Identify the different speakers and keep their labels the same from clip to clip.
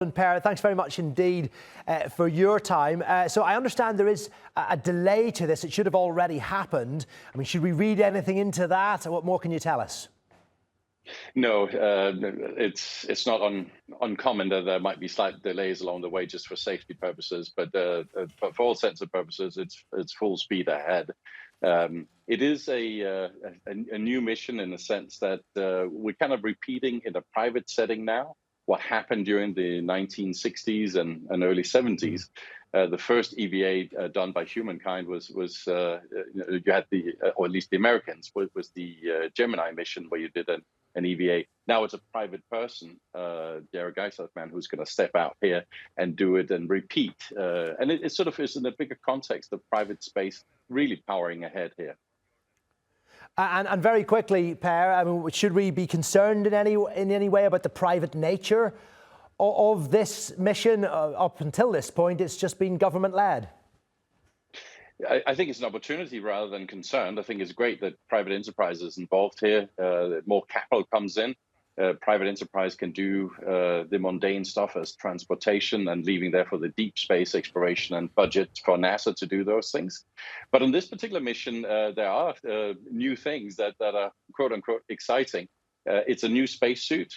Speaker 1: Per, thanks very much indeed for your time. So I understand there is a delay to this. It should have already happened. I mean, should we read anything into that? What more can you tell us?
Speaker 2: No, it's not uncommon that there might be slight delays along the way just for safety purposes, but for all intents and purposes, it's full speed ahead. It is a new mission in the sense that we're kind of repeating in a private setting now what happened during the 1960s and early 70s. The first EVA done by humankind was you had or at least the Americans, was the Gemini mission where you did an EVA. Now it's a private person, Isaacman, who's going to step out here and do it and repeat. And it sort of is in a bigger context of private space really powering ahead here.
Speaker 1: And very quickly, Per, I mean, should we be concerned in any way about the private nature of this mission? Up until this point, it's just been government-led.
Speaker 2: I think it's an opportunity rather than concern. I think it's great that private enterprise is involved here. That more capital comes in. Private enterprise can do the mundane stuff as transportation and leaving there for the deep space exploration and budget for NASA to do those things. But on this particular mission, there are new things that are quote unquote exciting. It's a new spacesuit,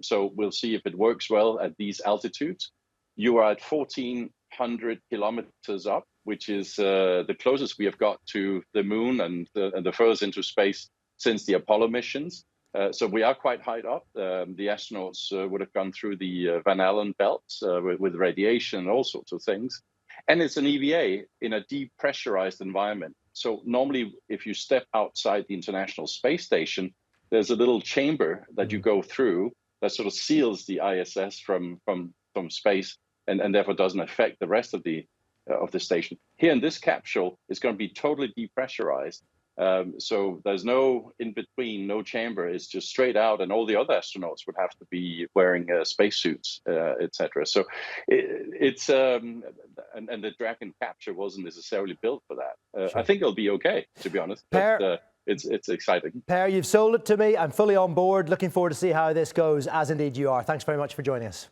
Speaker 2: so we'll see if it works well at these altitudes. You are at 1,400 kilometers up, which is the closest we have got to the moon and the furthest into space since the Apollo missions. So we are quite high up. The astronauts would have gone through the Van Allen belts with radiation and all sorts of things. And it's an EVA in a depressurized environment. So normally, if you step outside the International Space Station, there's a little chamber that you go through that sort of seals the ISS from space and therefore doesn't affect the rest of the station. Here in this capsule, it's going to be totally depressurized. So there's no in between, no chamber. It's just straight out, and all the other astronauts would have to be wearing spacesuits, etc. So it's and the Dragon capture wasn't necessarily built for that.
Speaker 1: Sure.
Speaker 2: I think it'll be okay, to be honest. But it's exciting.
Speaker 1: Per, you've sold it to me. I'm fully on board. Looking forward to see how this goes, as indeed you are. Thanks very much for joining us.